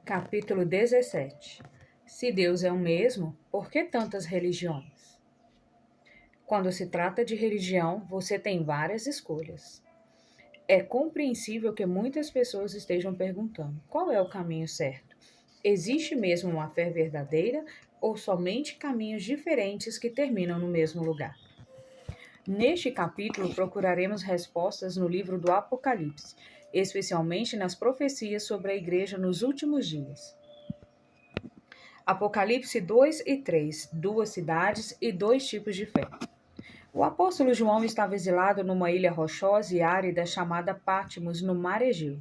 Capítulo 17. Se Deus é o mesmo, por que tantas religiões? Quando se trata de religião, você tem várias escolhas. É compreensível que muitas pessoas estejam perguntando: qual é o caminho certo? Existe mesmo uma fé verdadeira ou somente caminhos diferentes que terminam no mesmo lugar? Neste capítulo, procuraremos respostas no livro do Apocalipse, especialmente nas profecias sobre a igreja nos últimos dias. Apocalipse 2 e 3, duas cidades e dois tipos de fé. O apóstolo João estava exilado numa ilha rochosa e árida chamada Patmos, no mar Egeu.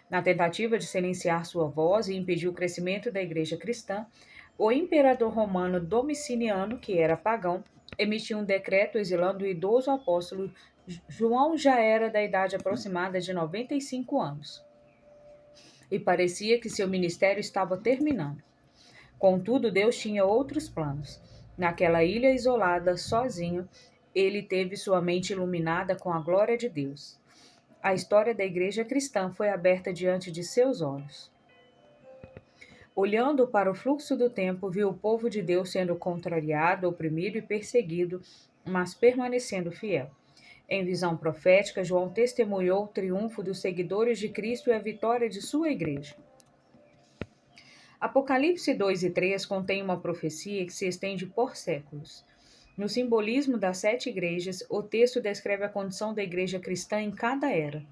Na tentativa de silenciar sua voz e impedir o crescimento da igreja cristã, o imperador romano Domiciano, que era pagão, emitiu um decreto exilando o idoso apóstolo. João já era da idade aproximada de 95 anos e parecia que seu ministério estava terminando. Contudo, Deus tinha outros planos. Naquela ilha isolada, sozinho, ele teve sua mente iluminada com a glória de Deus. A história da igreja cristã foi aberta diante de seus olhos. Olhando para o fluxo do tempo, viu o povo de Deus sendo contrariado, oprimido e perseguido, mas permanecendo fiel. Em visão profética, João testemunhou o triunfo dos seguidores de Cristo e a vitória de sua igreja. Apocalipse 2 e 3 contém uma profecia que se estende por séculos. No simbolismo das 7 igrejas, o texto descreve a condição da igreja cristã em cada era.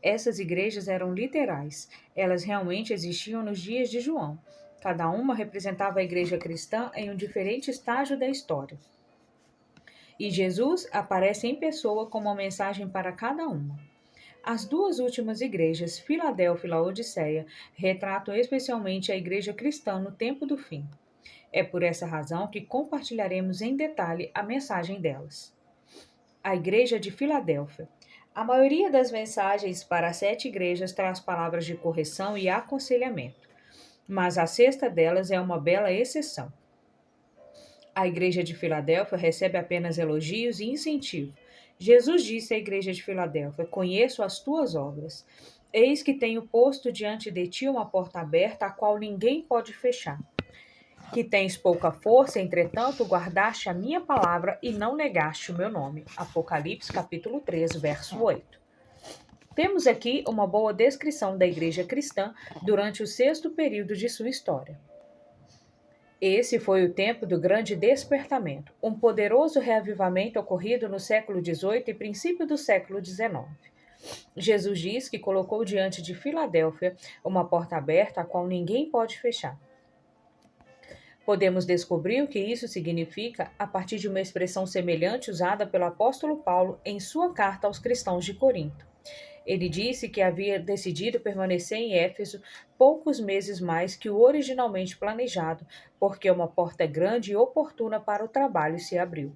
Essas igrejas eram literais, elas realmente existiam nos dias de João. Cada uma representava a igreja cristã em um diferente estágio da história. E Jesus aparece em pessoa com uma mensagem para cada uma. As duas últimas igrejas, Filadélfia e Laodiceia, retratam especialmente a igreja cristã no tempo do fim. É por essa razão que compartilharemos em detalhe a mensagem delas. A igreja de Filadélfia. A maioria das mensagens para as 7 igrejas traz palavras de correção e aconselhamento, mas a sexta delas é uma bela exceção. A igreja de Filadélfia recebe apenas elogios e incentivo. Jesus disse à igreja de Filadélfia: conheço as tuas obras. Eis que tenho posto diante de ti uma porta aberta, a qual ninguém pode fechar. Que tens pouca força, entretanto, guardaste a minha palavra e não negaste o meu nome. Apocalipse capítulo 3, verso 8. Temos aqui uma boa descrição da igreja cristã durante o 6º período de sua história. Esse foi o tempo do grande despertamento, um poderoso reavivamento ocorrido no século XVIII e princípio do século XIX. Jesus diz que colocou diante de Filadélfia uma porta aberta a qual ninguém pode fechar. Podemos descobrir o que isso significa a partir de uma expressão semelhante usada pelo apóstolo Paulo em sua carta aos cristãos de Corinto. Ele disse que havia decidido permanecer em Éfeso poucos meses mais que o originalmente planejado, porque uma porta grande e oportuna para o trabalho se abriu.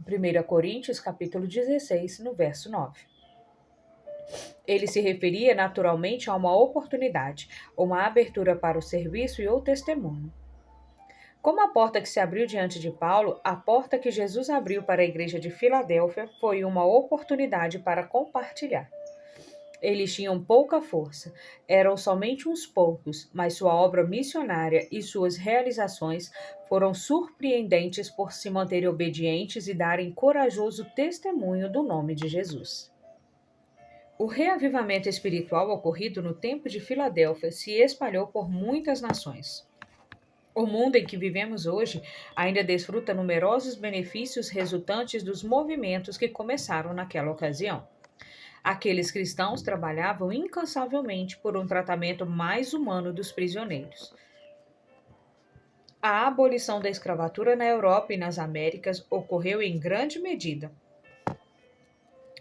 1 Coríntios capítulo 16, no verso 9. Ele se referia naturalmente a uma oportunidade, uma abertura para o serviço e o testemunho. Como a porta que se abriu diante de Paulo, a porta que Jesus abriu para a igreja de Filadélfia foi uma oportunidade para compartilhar. Eles tinham pouca força, eram somente uns poucos, mas sua obra missionária e suas realizações foram surpreendentes por se manterem obedientes e darem corajoso testemunho do nome de Jesus. O reavivamento espiritual ocorrido no tempo de Filadélfia se espalhou por muitas nações. O mundo em que vivemos hoje ainda desfruta numerosos benefícios resultantes dos movimentos que começaram naquela ocasião. Aqueles cristãos trabalhavam incansavelmente por um tratamento mais humano dos prisioneiros. A abolição da escravatura na Europa e nas Américas ocorreu em grande medida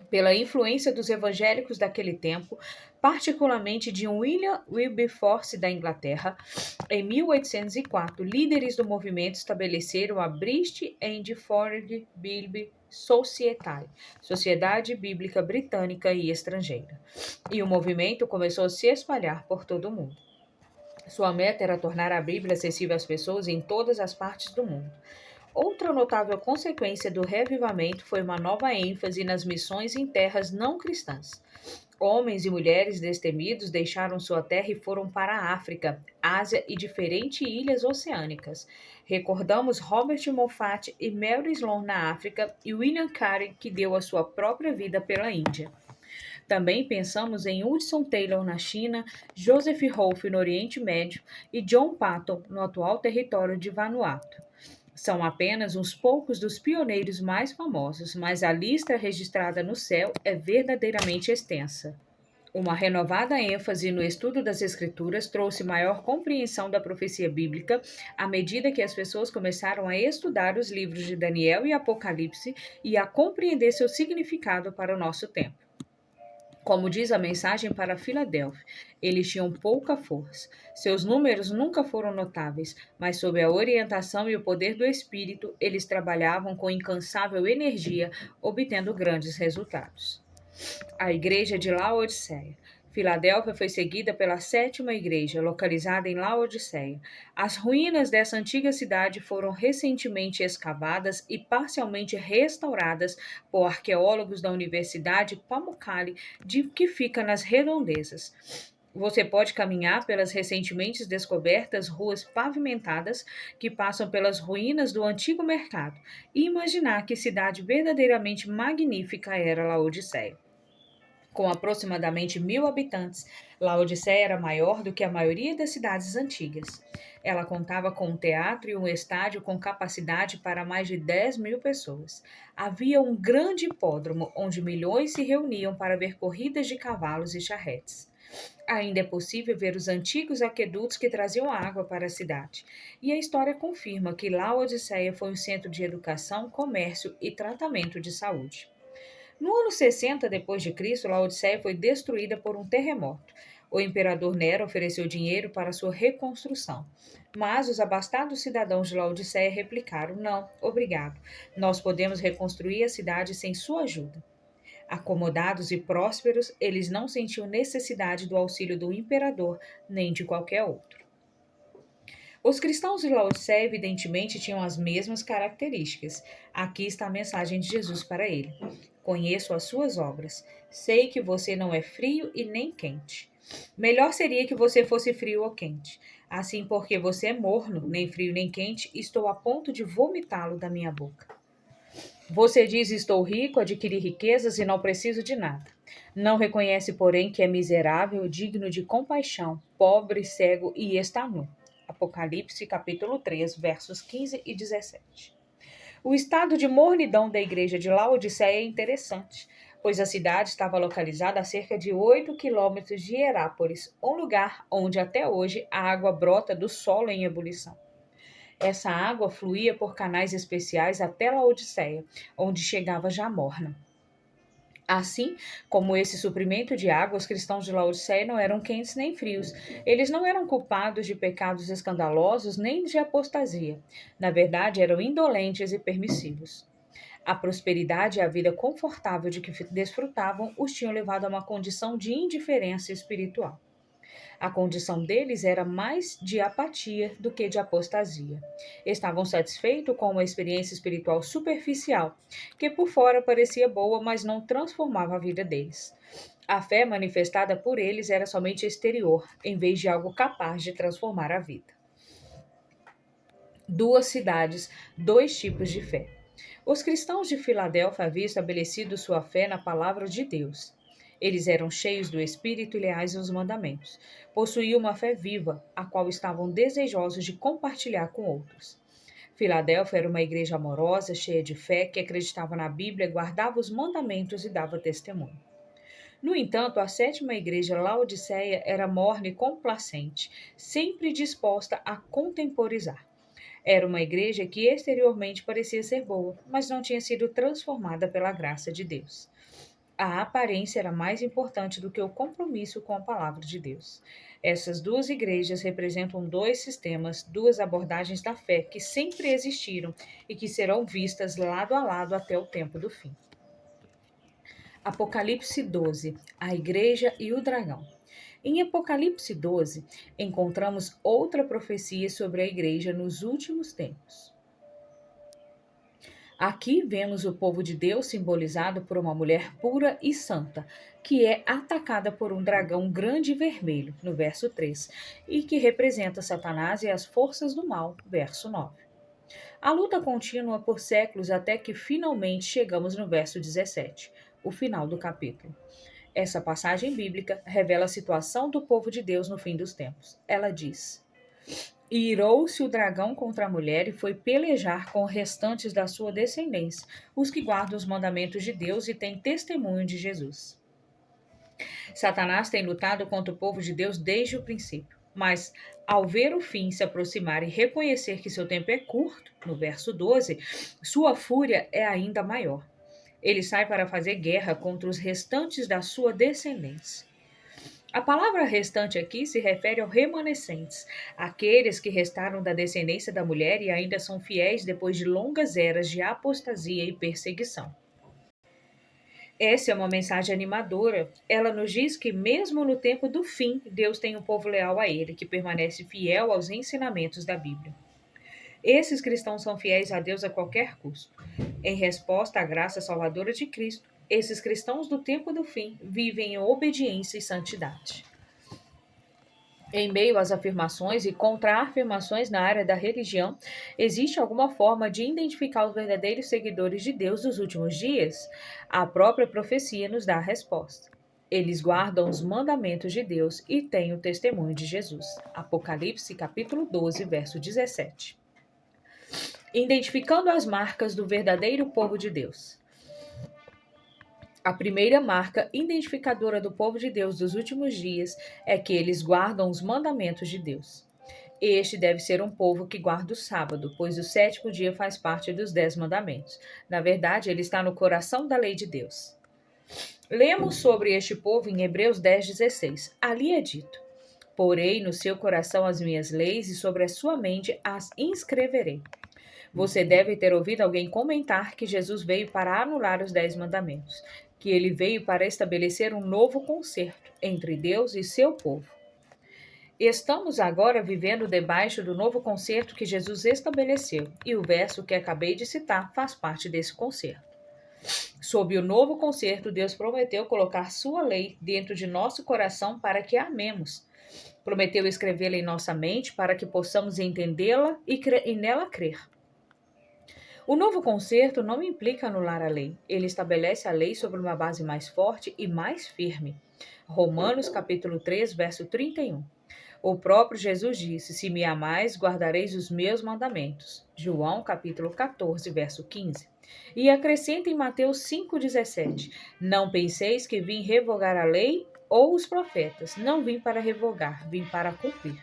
pela influência dos evangélicos daquele tempo, particularmente de William Wilberforce da Inglaterra. Em 1804, líderes do movimento estabeleceram a British and Foreign Bible Society, Sociedade Bíblica Britânica e Estrangeira, e o movimento começou a se espalhar por todo o mundo. Sua meta era tornar a Bíblia acessível às pessoas em todas as partes do mundo. Outra notável consequência do reavivamento foi uma nova ênfase nas missões em terras não cristãs. Homens e mulheres destemidos deixaram sua terra e foram para a África, Ásia e diferentes ilhas oceânicas. Recordamos Robert Moffat e Mary Sloan na África e William Carey, que deu a sua própria vida pela Índia. Também pensamos em Hudson Taylor na China, Joseph Rolfe no Oriente Médio e John Patton no atual território de Vanuatu. São apenas uns poucos dos pioneiros mais famosos, mas a lista registrada no céu é verdadeiramente extensa. Uma renovada ênfase no estudo das Escrituras trouxe maior compreensão da profecia bíblica à medida que as pessoas começaram a estudar os livros de Daniel e Apocalipse e a compreender seu significado para o nosso tempo. Como diz a mensagem para Filadélfia, eles tinham pouca força. Seus números nunca foram notáveis, mas sob a orientação e o poder do Espírito, eles trabalhavam com incansável energia, obtendo grandes resultados. A igreja de Laodiceia. Filadélfia foi seguida pela sétima igreja, localizada em Laodiceia. As ruínas dessa antiga cidade foram recentemente escavadas e parcialmente restauradas por arqueólogos da Universidade Pamukkale, que fica nas redondezas. Você pode caminhar pelas recentemente descobertas ruas pavimentadas que passam pelas ruínas do antigo mercado e imaginar que cidade verdadeiramente magnífica era Laodiceia. Com aproximadamente 1.000 habitantes, Laodiceia era maior do que a maioria das cidades antigas. Ela contava com um teatro e um estádio com capacidade para mais de 10.000 pessoas. Havia um grande hipódromo onde milhões se reuniam para ver corridas de cavalos e charretes. Ainda é possível ver os antigos aquedutos que traziam água para a cidade. E a história confirma que Laodiceia foi um centro de educação, comércio e tratamento de saúde. No ano 60 d.C., Laodiceia foi destruída por um terremoto. O imperador Nero ofereceu dinheiro para sua reconstrução. Mas os abastados cidadãos de Laodiceia replicaram: não, obrigado. Nós podemos reconstruir a cidade sem sua ajuda. Acomodados e prósperos, eles não sentiam necessidade do auxílio do imperador nem de qualquer outro. Os cristãos de Laodiceia, evidentemente, tinham as mesmas características. Aqui está a mensagem de Jesus para ele. Conheço as suas obras. Sei que você não é frio e nem quente. Melhor seria que você fosse frio ou quente. Assim, porque você é morno, nem frio nem quente, estou a ponto de vomitá-lo da minha boca. Você diz: estou rico, adquiri riquezas e não preciso de nada. Não reconhece, porém, que é miserável, digno de compaixão, pobre, cego e está nu. Apocalipse, capítulo 3, versos 15 e 17. O estado de mornidão da igreja de Laodiceia é interessante, pois a cidade estava localizada a cerca de 8 quilômetros de Herápolis, um lugar onde até hoje a água brota do solo em ebulição. Essa água fluía por canais especiais até Laodiceia, onde chegava já morna. Assim como esse suprimento de água, os cristãos de Laodiceia não eram quentes nem frios. Eles não eram culpados de pecados escandalosos nem de apostasia. Na verdade, eram indolentes e permissivos. A prosperidade e a vida confortável de que desfrutavam os tinham levado a uma condição de indiferença espiritual. A condição deles era mais de apatia do que de apostasia. Estavam satisfeitos com uma experiência espiritual superficial, que por fora parecia boa, mas não transformava a vida deles. A fé manifestada por eles era somente exterior, em vez de algo capaz de transformar a vida. Duas cidades, dois tipos de fé. Os cristãos de Filadélfia haviam estabelecido sua fé na palavra de Deus. Eles eram cheios do Espírito e leais aos mandamentos. Possuíam uma fé viva, a qual estavam desejosos de compartilhar com outros. Filadélfia era uma igreja amorosa, cheia de fé, que acreditava na Bíblia, guardava os mandamentos e dava testemunho. No entanto, a sétima igreja, Laodiceia, era morna e complacente, sempre disposta a contemporizar. Era uma igreja que exteriormente parecia ser boa, mas não tinha sido transformada pela graça de Deus. A aparência era mais importante do que o compromisso com a palavra de Deus. Essas duas igrejas representam dois sistemas, duas abordagens da fé que sempre existiram e que serão vistas lado a lado até o tempo do fim. Apocalipse 12, a igreja e o dragão. Em Apocalipse 12, encontramos outra profecia sobre a igreja nos últimos tempos. Aqui vemos o povo de Deus simbolizado por uma mulher pura e santa, que é atacada por um dragão grande e vermelho, no verso 3, e que representa Satanás e as forças do mal, verso 9. A luta continua por séculos até que finalmente chegamos no verso 17, o final do capítulo. Essa passagem bíblica revela a situação do povo de Deus no fim dos tempos. Ela diz: E irou-se o dragão contra a mulher e foi pelejar com os restantes da sua descendência, os que guardam os mandamentos de Deus e têm testemunho de Jesus. Satanás tem lutado contra o povo de Deus desde o princípio, mas ao ver o fim se aproximar e reconhecer que seu tempo é curto, no verso 12, sua fúria é ainda maior. Ele sai para fazer guerra contra os restantes da sua descendência. A palavra restante aqui se refere aos remanescentes, aqueles que restaram da descendência da mulher e ainda são fiéis depois de longas eras de apostasia e perseguição. Essa é uma mensagem animadora. Ela nos diz que, mesmo no tempo do fim, Deus tem um povo leal a Ele, que permanece fiel aos ensinamentos da Bíblia. Esses cristãos são fiéis a Deus a qualquer custo. Em resposta à graça salvadora de Cristo, esses cristãos do tempo do fim vivem em obediência e santidade. Em meio às afirmações e contra-afirmações na área da religião, existe alguma forma de identificar os verdadeiros seguidores de Deus dos últimos dias? A própria profecia nos dá a resposta. Eles guardam os mandamentos de Deus e têm o testemunho de Jesus. Apocalipse capítulo 12, verso 17. Identificando as marcas do verdadeiro povo de Deus. A primeira marca identificadora do povo de Deus dos últimos dias é que eles guardam os mandamentos de Deus. Este deve ser um povo que guarda o sábado, pois o sétimo dia faz parte dos 10 mandamentos. Na verdade, ele está no coração da lei de Deus. Lemos sobre este povo em Hebreus 10:16. Ali é dito: Porei no seu coração as minhas leis e sobre a sua mente as inscreverei. Você deve ter ouvido alguém comentar que Jesus veio para anular os 10 mandamentos, que ele veio para estabelecer um novo concerto entre Deus e seu povo. Estamos agora vivendo debaixo do novo concerto que Jesus estabeleceu, e o verso que acabei de citar faz parte desse concerto. Sob o novo concerto, Deus prometeu colocar sua lei dentro de nosso coração para que a amemos. Prometeu escrevê-la em nossa mente para que possamos entendê-la e nela crer. O novo concerto não implica anular a lei. Ele estabelece a lei sobre uma base mais forte e mais firme. Romanos capítulo 3, verso 31. O próprio Jesus disse: Se me amais, guardareis os meus mandamentos. João capítulo 14, verso 15. E acrescenta em Mateus 5,17: Não penseis que vim revogar a lei ou os profetas. Não vim para revogar, vim para cumprir.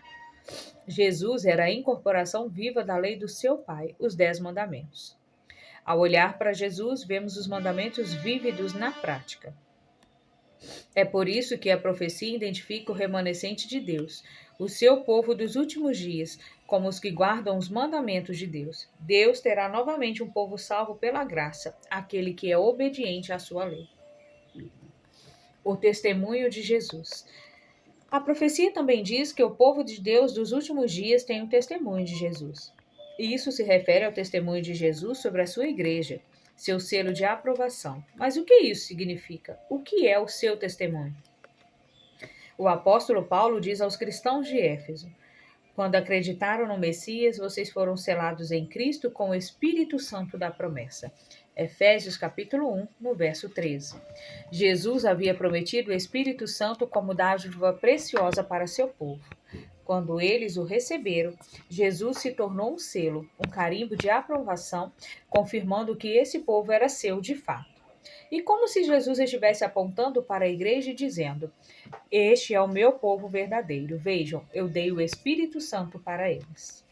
Jesus era a incorporação viva da lei do seu Pai, os 10 mandamentos. Ao olhar para Jesus, vemos os mandamentos vívidos na prática. É por isso que a profecia identifica o remanescente de Deus, o seu povo dos últimos dias, como os que guardam os mandamentos de Deus. Deus terá novamente um povo salvo pela graça, aquele que é obediente à sua lei. O testemunho de Jesus. A profecia também diz que o povo de Deus dos últimos dias tem o testemunho de Jesus. E isso se refere ao testemunho de Jesus sobre a sua igreja, seu selo de aprovação. Mas o que isso significa? O que é o seu testemunho? O apóstolo Paulo diz aos cristãos de Éfeso: Quando acreditaram no Messias, vocês foram selados em Cristo com o Espírito Santo da promessa. Efésios capítulo 1, no verso 13. Jesus havia prometido o Espírito Santo como dádiva preciosa para seu povo. Quando eles o receberam, Jesus se tornou um selo, um carimbo de aprovação, confirmando que esse povo era seu de fato. E como se Jesus estivesse apontando para a igreja e dizendo: Este é o meu povo verdadeiro. Vejam, eu dei o Espírito Santo para eles.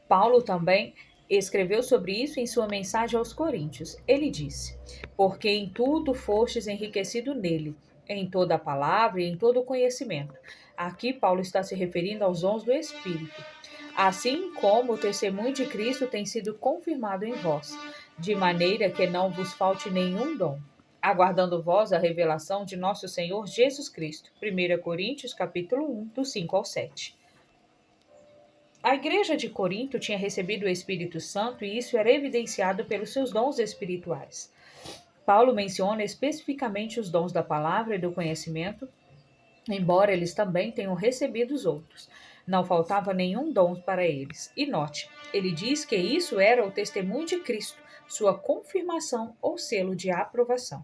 Paulo também escreveu sobre isso em sua mensagem aos Coríntios. Ele disse: Porque em tudo fostes enriquecido nele, em toda a palavra e em todo o conhecimento. Aqui Paulo está se referindo aos dons do Espírito. Assim como o testemunho de Cristo tem sido confirmado em vós, de maneira que não vos falte nenhum dom, aguardando vós a revelação de nosso Senhor Jesus Cristo. 1 Coríntios capítulo 1, do 5 ao 7. A igreja de Corinto tinha recebido o Espírito Santo e isso era evidenciado pelos seus dons espirituais. Paulo menciona especificamente os dons da palavra e do conhecimento, embora eles também tenham recebido os outros. Não faltava nenhum dom para eles. E note, ele diz que isso era o testemunho de Cristo, sua confirmação ou selo de aprovação.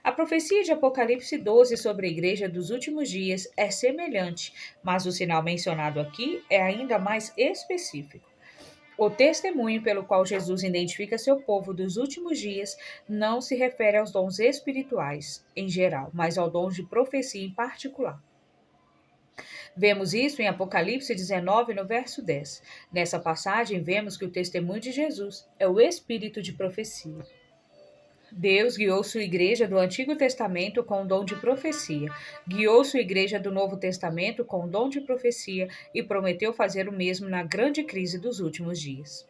A profecia de Apocalipse 12 sobre a igreja dos últimos dias é semelhante, mas o sinal mencionado aqui é ainda mais específico. O testemunho pelo qual Jesus identifica seu povo dos últimos dias não se refere aos dons espirituais em geral, mas ao dom de profecia em particular. Vemos isso em Apocalipse 19, no verso 10. Nessa passagem, vemos que o testemunho de Jesus é o espírito de profecia. Deus guiou sua igreja do Antigo Testamento com o dom de profecia, guiou sua igreja do Novo Testamento com o dom de profecia e prometeu fazer o mesmo na grande crise dos últimos dias.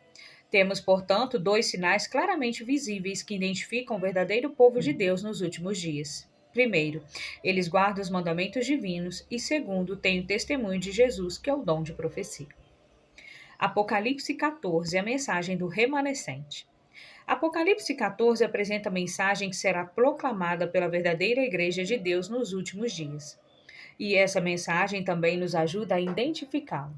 Temos, portanto, dois sinais claramente visíveis que identificam o verdadeiro povo de Deus nos últimos dias. Primeiro, eles guardam os mandamentos divinos e, segundo, têm o testemunho de Jesus, que é o dom de profecia. Apocalipse 14, a mensagem do remanescente. Apocalipse 14 apresenta a mensagem que será proclamada pela verdadeira Igreja de Deus nos últimos dias. E essa mensagem também nos ajuda a identificá-la.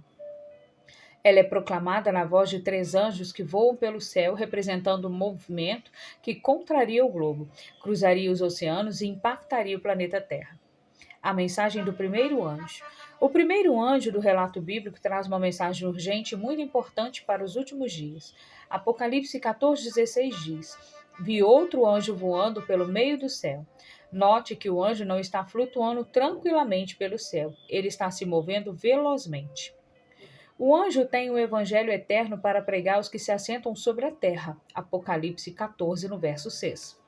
Ela é proclamada na voz de 3 anjos que voam pelo céu, representando um movimento que contraria o globo, cruzaria os oceanos e impactaria o planeta Terra. A mensagem do primeiro anjo. O primeiro anjo do relato bíblico traz uma mensagem urgente e muito importante para os últimos dias. Apocalipse 14,16 diz: Vi outro anjo voando pelo meio do céu. Note que o anjo não está flutuando tranquilamente pelo céu, ele está se movendo velozmente. O anjo tem o evangelho eterno para pregar aos que se assentam sobre a terra. Apocalipse 14, no verso 6.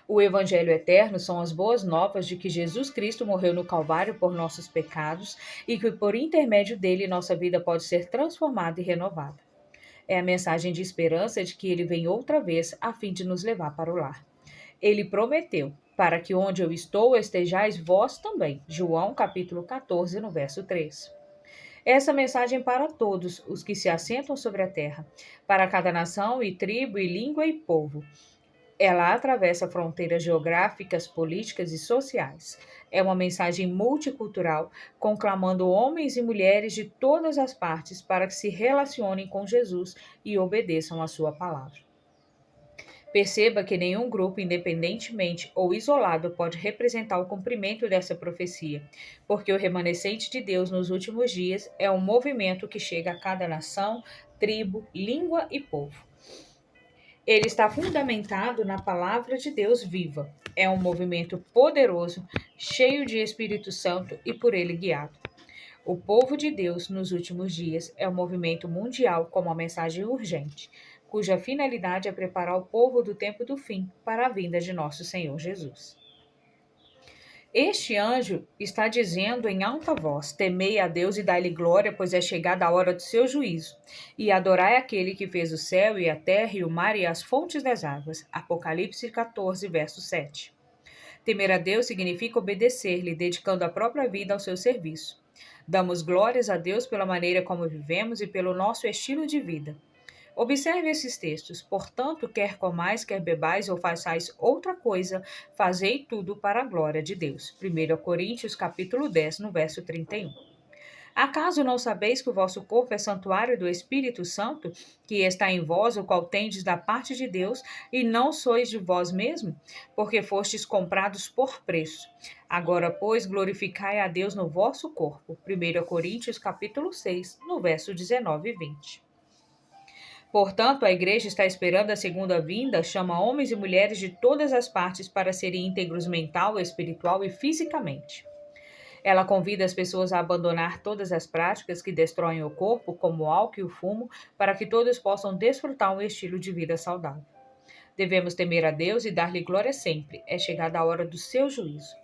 O Evangelho eterno são as boas novas de que Jesus Cristo morreu no Calvário por nossos pecados e que por intermédio dele nossa vida pode ser transformada e renovada. É a mensagem de esperança de que ele vem outra vez a fim de nos levar para o lar. Ele prometeu, para que onde eu estou estejais vós também. João capítulo 14, no verso 3. Essa mensagem para todos os que se assentam sobre a terra, para cada nação e tribo e língua e povo. Ela atravessa fronteiras geográficas, políticas e sociais. É uma mensagem multicultural, conclamando homens e mulheres de todas as partes para que se relacionem com Jesus e obedeçam à sua palavra. Perceba que nenhum grupo, independentemente ou isolado, pode representar o cumprimento dessa profecia, porque o remanescente de Deus nos últimos dias é um movimento que chega a cada nação, tribo, língua e povo. Ele está fundamentado na palavra de Deus viva. É um movimento poderoso, cheio de Espírito Santo e por ele guiado. O povo de Deus nos últimos dias é um movimento mundial com uma mensagem urgente, cuja finalidade é preparar o povo do tempo do fim para a vinda de nosso Senhor Jesus. Este anjo está dizendo em alta voz: temei a Deus e dai-lhe glória, pois é chegada a hora do seu juízo. E adorai aquele que fez o céu e a terra e o mar e as fontes das águas. Apocalipse 14, verso 7. Temer a Deus significa obedecer-lhe, dedicando a própria vida ao seu serviço. Damos glórias a Deus pela maneira como vivemos e pelo nosso estilo de vida. Observe esses textos. Portanto, quer comais, quer bebais ou façais outra coisa, fazei tudo para a glória de Deus. 1 Coríntios capítulo 10, no verso 31. Acaso não sabeis que o vosso corpo é santuário do Espírito Santo, que está em vós, o qual tendes da parte de Deus, e não sois de vós mesmo? Porque fostes comprados por preço. Agora, pois, glorificai a Deus no vosso corpo. 1 Coríntios capítulo 6, no verso 19 e 20. Portanto, a igreja está esperando a segunda vinda, chama homens e mulheres de todas as partes para serem íntegros mental, espiritual e fisicamente. Ela convida as pessoas a abandonar todas as práticas que destroem o corpo, como o álcool e o fumo, para que todos possam desfrutar um estilo de vida saudável. Devemos temer a Deus e dar-lhe glória sempre. É chegada a hora do seu juízo.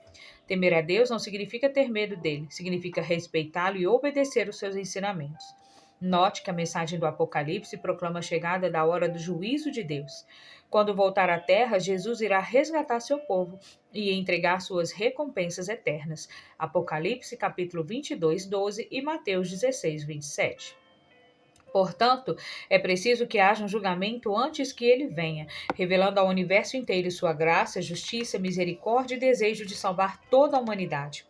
Temer a Deus não significa ter medo dele, significa respeitá-lo e obedecer os seus ensinamentos. Note que a mensagem do Apocalipse proclama a chegada da hora do juízo de Deus. Quando voltar à terra, Jesus irá resgatar seu povo e entregar suas recompensas eternas. Apocalipse capítulo 22, 12 e Mateus 16, 27. Portanto, é preciso que haja um julgamento antes que ele venha, revelando ao universo inteiro sua graça, justiça, misericórdia e desejo de salvar toda a humanidade.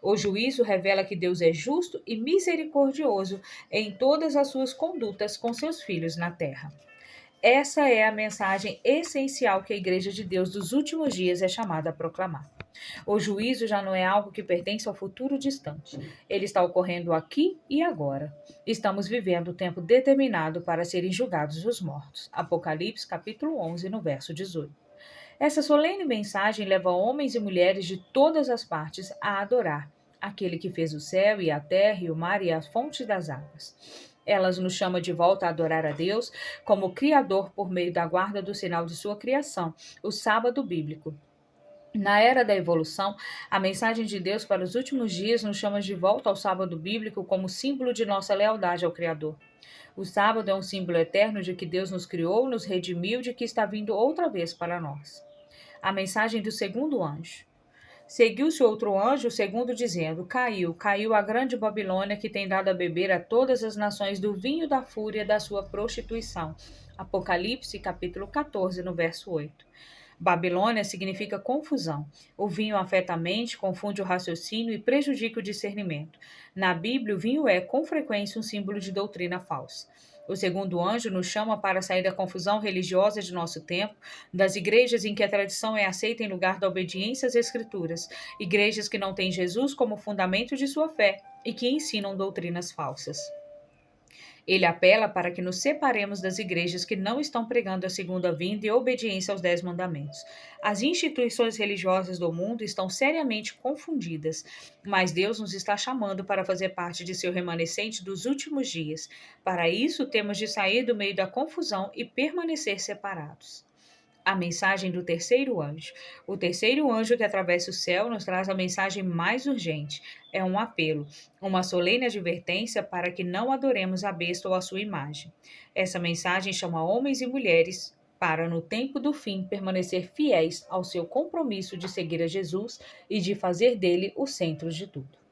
O juízo revela que Deus é justo e misericordioso em todas as suas condutas com seus filhos na terra. Essa é a mensagem essencial que a Igreja de Deus dos últimos dias é chamada a proclamar. O juízo já não é algo que pertence ao futuro distante. Ele está ocorrendo aqui e agora. Estamos vivendo o tempo determinado para serem julgados os mortos. Apocalipse capítulo 11, no verso 18. Essa solene mensagem leva homens e mulheres de todas as partes a adorar aquele que fez o céu e a terra e o mar e a fonte das águas. Elas nos chamam de volta a adorar a Deus como Criador por meio da guarda do sinal de sua criação, o sábado bíblico. Na era da evolução, a mensagem de Deus para os últimos dias nos chama de volta ao sábado bíblico como símbolo de nossa lealdade ao Criador. O sábado é um símbolo eterno de que Deus nos criou, nos redimiu e de que está vindo outra vez para nós. A mensagem do segundo anjo. Seguiu-se outro anjo, o segundo, dizendo: Caiu a grande Babilônia, que tem dado a beber a todas as nações do vinho da fúria da sua prostituição. Apocalipse, capítulo 14, no verso 8. Babilônia significa confusão. O vinho afeta a mente, confunde o raciocínio e prejudica o discernimento. Na Bíblia, o vinho é, com frequência, um símbolo de doutrina falsa. O segundo anjo nos chama para sair da confusão religiosa de nosso tempo, das igrejas em que a tradição é aceita em lugar da obediência às Escrituras, igrejas que não têm Jesus como fundamento de sua fé e que ensinam doutrinas falsas. Ele apela para que nos separemos das igrejas que não estão pregando a segunda vinda e obediência aos 10 mandamentos. As instituições religiosas do mundo estão seriamente confundidas, mas Deus nos está chamando para fazer parte de seu remanescente dos últimos dias. Para isso, temos de sair do meio da confusão e permanecer separados. A mensagem do terceiro anjo. O terceiro anjo que atravessa o céu nos traz a mensagem mais urgente. É um apelo, uma solene advertência para que não adoremos a besta ou a sua imagem. Essa mensagem chama homens e mulheres para, no tempo do fim, permanecer fiéis ao seu compromisso de seguir a Jesus e de fazer dele o centro de tudo.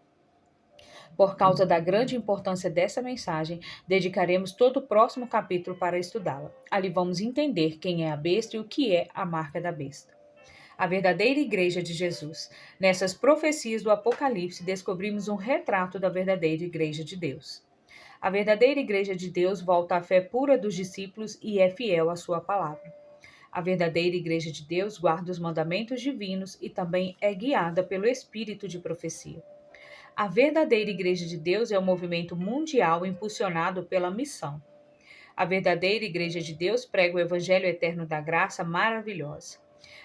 Por causa da grande importância dessa mensagem, dedicaremos todo o próximo capítulo para estudá-la. Ali vamos entender quem é a besta e o que é a marca da besta. A verdadeira igreja de Jesus. Nessas profecias do Apocalipse, descobrimos um retrato da verdadeira igreja de Deus. A verdadeira igreja de Deus volta à fé pura dos discípulos e é fiel à sua palavra. A verdadeira igreja de Deus guarda os mandamentos divinos e também é guiada pelo espírito de profecia. A verdadeira Igreja de Deus é um movimento mundial impulsionado pela missão. A verdadeira Igreja de Deus prega o Evangelho eterno da graça maravilhosa.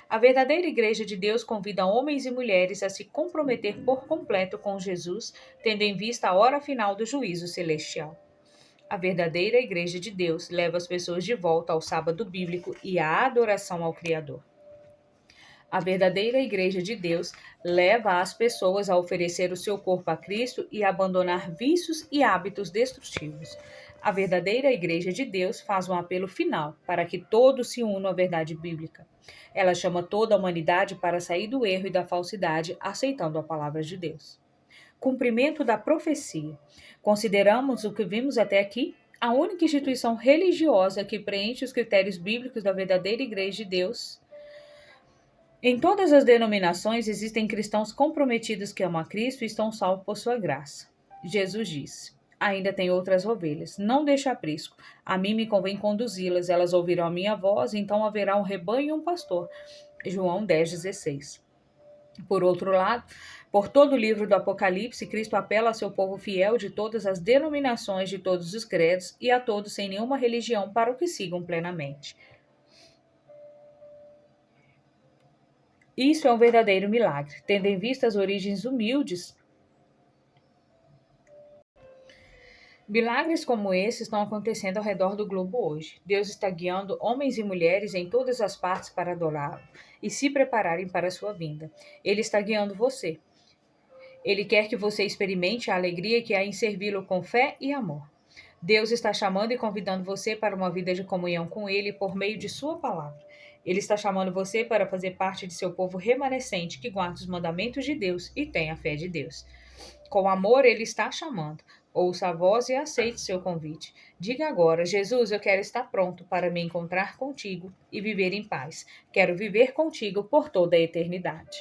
A verdadeira Igreja de Deus convida homens e mulheres a se comprometer por completo com Jesus, tendo em vista a hora final do juízo celestial. A verdadeira Igreja de Deus leva as pessoas de volta ao sábado bíblico e à adoração ao Criador. A verdadeira Igreja de Deus leva as pessoas a oferecer o seu corpo a Cristo e a abandonar vícios e hábitos destrutivos. A verdadeira Igreja de Deus faz um apelo final para que todos se unam à verdade bíblica. Ela chama toda a humanidade para sair do erro e da falsidade, aceitando a palavra de Deus. Cumprimento da profecia. Consideramos o que vimos até aqui a única instituição religiosa que preenche os critérios bíblicos da verdadeira Igreja de Deus. Em todas as denominações existem cristãos comprometidos que amam a Cristo e estão salvos por sua graça. Jesus disse: ainda tem outras ovelhas, não deixe aprisco. A mim me convém conduzi-las, elas ouvirão a minha voz, então haverá um rebanho e um pastor. João 10,16. Por outro lado, por todo o livro do Apocalipse, Cristo apela a seu povo fiel de todas as denominações, de todos os credos e a todos sem nenhuma religião para o que sigam plenamente. Isso é um verdadeiro milagre, tendo em vista as origens humildes. Milagres como esse estão acontecendo ao redor do globo hoje. Deus está guiando homens e mulheres em todas as partes para adorá-lo e se prepararem para a sua vinda. Ele está guiando você. Ele quer que você experimente a alegria que há em servi-lo com fé e amor. Deus está chamando e convidando você para uma vida de comunhão com Ele por meio de sua palavra. Ele está chamando você para fazer parte de seu povo remanescente que guarda os mandamentos de Deus e tem a fé de Deus. Com amor, ele está chamando. Ouça a voz e aceite seu convite. Diga agora: Jesus, eu quero estar pronto para me encontrar contigo e viver em paz. Quero viver contigo por toda a eternidade.